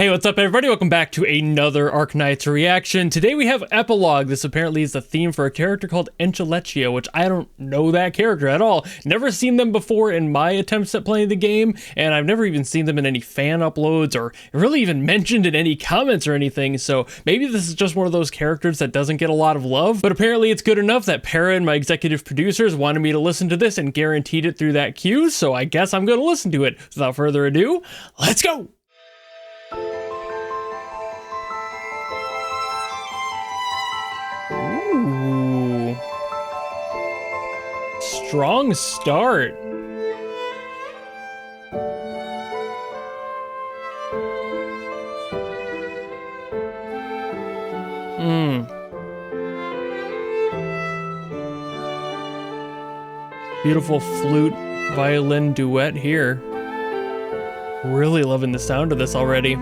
Hey, what's up everybody? Welcome back to another Arknights reaction. Today we have Epilogue. This apparently is the theme for a character called Enchilecchio, which I don't know that character at all. Never seen them before in my attempts at playing the game, and I've never even seen them in any fan uploads or really even mentioned in any comments or anything, so maybe this is just one of those characters that doesn't get a lot of love, but apparently it's good enough that Para and my executive producers wanted me to listen to this and guaranteed it through that queue, so I guess I'm gonna listen to it. Without further ado, let's go! Ooh. Strong start. Beautiful flute violin duet here. Really loving the sound of this already.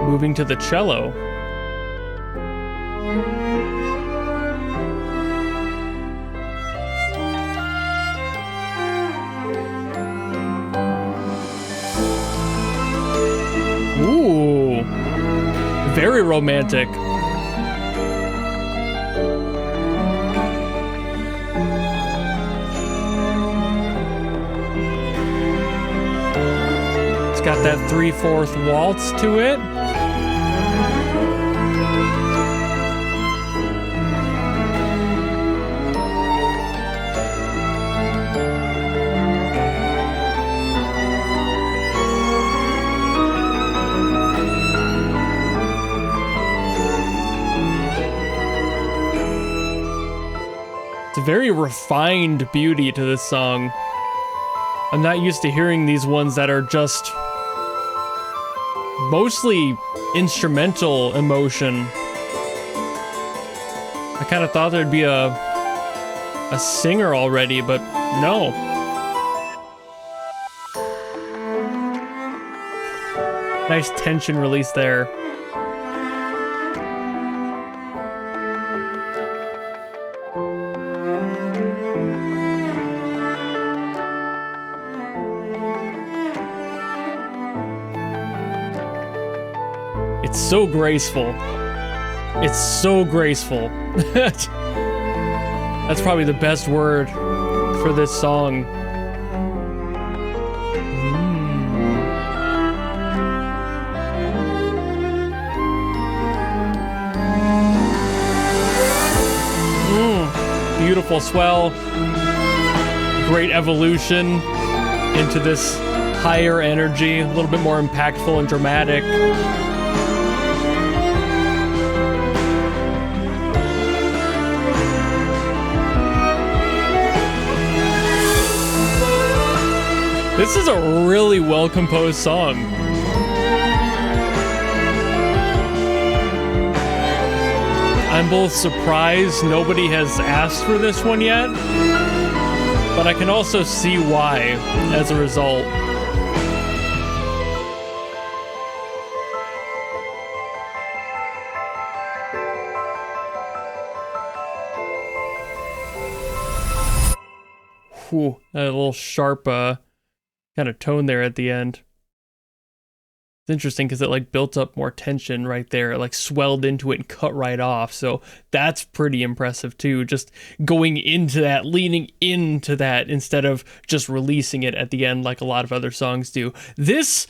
Moving to the cello. Ooh, very romantic. It's got that 3/4 waltz to it. It's a very refined beauty to this song. I'm not used to hearing these ones that are just mostly instrumental emotion. I kind of thought there'd be a singer already, but no. Nice tension release there. It's so graceful. It's so graceful. That's probably the best word for this song. Beautiful swell. Great evolution into this higher energy, a little bit more impactful and dramatic. This is a really well-composed song. I'm both surprised nobody has asked for this one yet, but I can also see why as a result. Whew, a little sharp kind of tone there at the end. It's interesting because it like built up more tension right there. It like swelled into it and cut right off. So that's pretty impressive too. Just going into that, leaning into that instead of just releasing it at the end like a lot of other songs do. This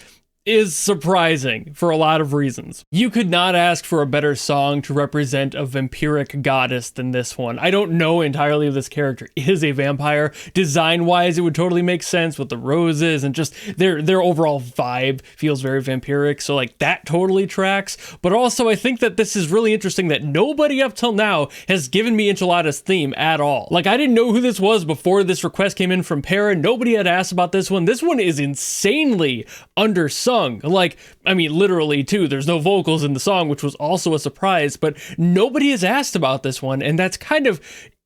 is surprising for a lot of reasons. You could not ask for a better song to represent a vampiric goddess than this one. I don't know entirely if this character is a vampire. Design-wise, it would totally make sense with the roses and just their overall vibe feels very vampiric, so like that totally tracks. But also I think that this is really interesting that nobody up till now has given me Enchilada's theme at all. Like I didn't know who this was before this request came in from Para. Nobody had asked about this one. This one is insanely undersung. Like, I mean, literally too, there's no vocals in the song, which was also a surprise, but nobody has asked about this one, and that's kind of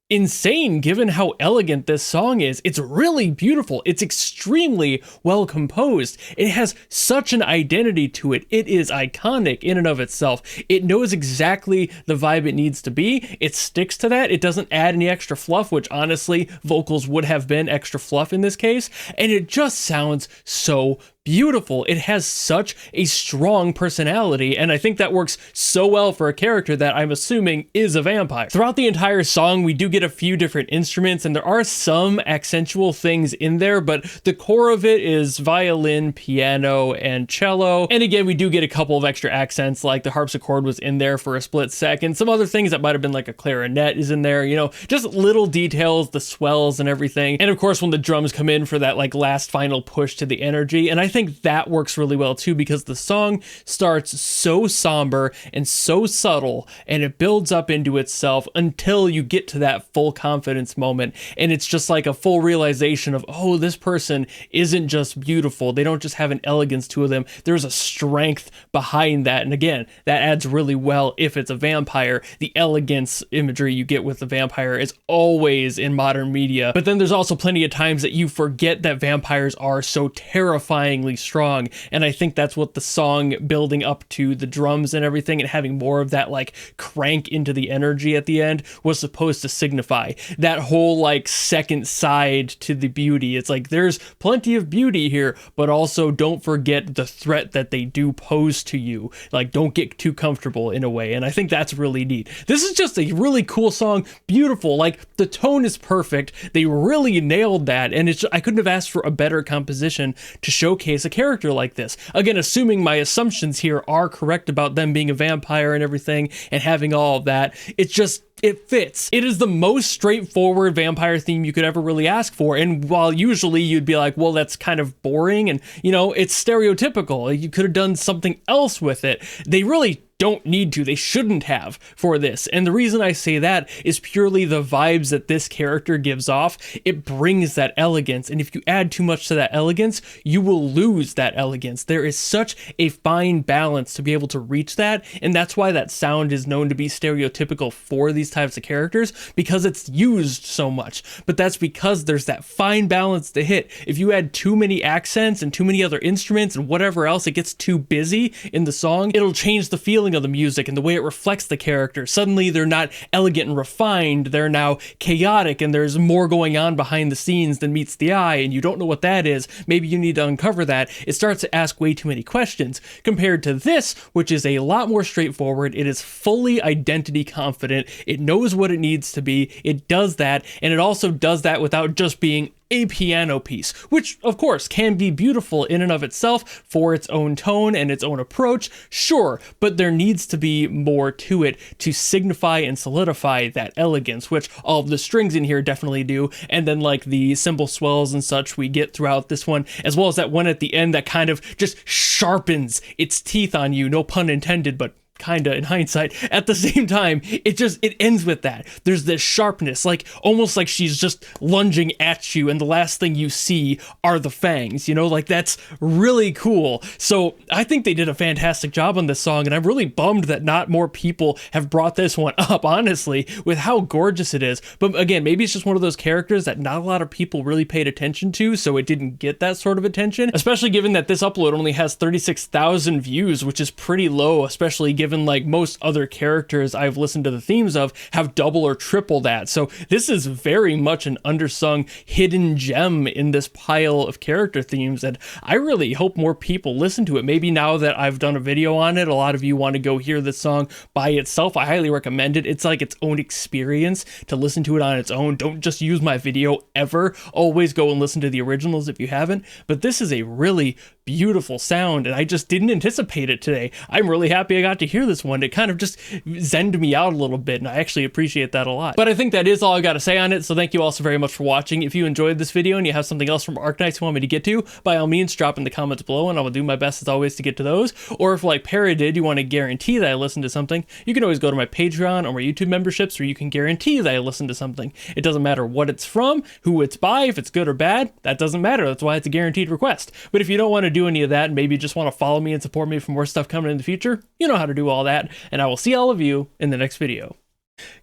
insane given how elegant this song is. It's really beautiful. It's extremely well composed. It has such an identity to it. It is iconic in and of itself. It knows exactly the vibe it needs to be. It sticks to that. It doesn't add any extra fluff, which honestly, vocals would have been extra fluff in this case. And it just sounds so beautiful. It has such a strong personality, and I think that works so well for a character that I'm assuming is a vampire. Throughout the entire song, we do get a few different instruments, and there are some accentual things in there, but the core of it is violin, piano, and cello. And again, we do get a couple of extra accents, like the harpsichord was in there for a split second. Some other things that might have been like a clarinet is in there, you know, just little details, the swells and everything. And of course, when the drums come in for that like last final push to the energy, and I think that works really well too, because the song starts so somber and so subtle, and it builds up into itself until you get to that full confidence moment, and it's just like a full realization of, oh, this person isn't just beautiful, they don't just have an elegance to them, there's a strength behind that. And again, that adds really well if it's a vampire. The elegance imagery you get with the vampire is always in modern media, but then there's also plenty of times that you forget that vampires are so terrifyingly strong, and I think that's what the song building up to the drums and everything and having more of that like crank into the energy at the end was supposed to signify. That whole like second side to the beauty. It's like there's plenty of beauty here, but also don't forget the threat that they do pose to you. Like, don't get too comfortable in a way, and I think that's really neat. This is just a really cool song, beautiful, like the tone is perfect. They really nailed that, and it's, I couldn't have asked for a better composition to showcase a character like this. Again, assuming my assumptions here are correct about them being a vampire and everything and having all of that, it's just, it fits. It is the most straightforward vampire theme you could ever really ask for. And while usually you'd be like, well, that's kind of boring and, you know, it's stereotypical, you could have done something else with it, they really don't need to. They shouldn't have for this. And the reason I say that is purely the vibes that this character gives off. It brings that elegance. And if you add too much to that elegance, you will lose that elegance. There is such a fine balance to be able to reach that. And that's why that sound is known to be stereotypical for these types of characters, because it's used so much. But that's because there's that fine balance to hit. If you add too many accents and too many other instruments and whatever else, it gets too busy in the song, it'll change the feeling of the music and the way it reflects the character. Suddenly they're not elegant and refined, they're now chaotic, and there's more going on behind the scenes than meets the eye, and you don't know what that is. Maybe you need to uncover that. It starts to ask way too many questions, compared to this, which is a lot more straightforward. It is fully identity confident, it knows what it needs to be, it does that, and it also does that without just being a piano piece, which of course can be beautiful in and of itself for its own tone and its own approach, sure, but there needs to be more to it to signify and solidify that elegance, which all of the strings in here definitely do, and then like the cymbal swells and such we get throughout this one, as well as that one at the end that kind of just sharpens its teeth on you, no pun intended, but kinda in hindsight. At the same time, it ends with that. There's this sharpness, like almost like she's just lunging at you and the last thing you see are the fangs, you know, like that's really cool. So I think they did a fantastic job on this song, and I'm really bummed that not more people have brought this one up, honestly, with how gorgeous it is. But again, maybe it's just one of those characters that not a lot of people really paid attention to, so it didn't get that sort of attention, especially given that this upload only has 36,000 views, which is pretty low, especially given like most other characters I've listened to the themes of have double or triple that. So this is very much an undersung hidden gem in this pile of character themes, and I really hope more people listen to it. Maybe now that I've done a video on it, a lot of you want to go hear this song by itself. I highly recommend it. It's like its own experience to listen to it on its own. Don't just use my video ever. Always go and listen to the originals if you haven't. But this is a really beautiful sound, and I just didn't anticipate it today. I'm really happy I got to hear this one. It kind of just zenned me out a little bit, and I actually appreciate that a lot. But I think that is all I got to say on it, so thank you all so very much for watching. If you enjoyed this video and you have something else from Arknights you want me to get to, by all means drop in the comments below and I will do my best as always to get to those. Or if like Para did, you want to guarantee that I listen to something, you can always go to my Patreon or my YouTube memberships where you can guarantee that I listen to something. It doesn't matter what it's from, who it's by, if it's good or bad, that doesn't matter. That's why it's a guaranteed request. But if you don't want to do any of that and maybe just want to follow me and support me for more stuff coming in the future, you know how to do all that, and I will see all of you in the next video.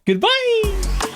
Goodbye!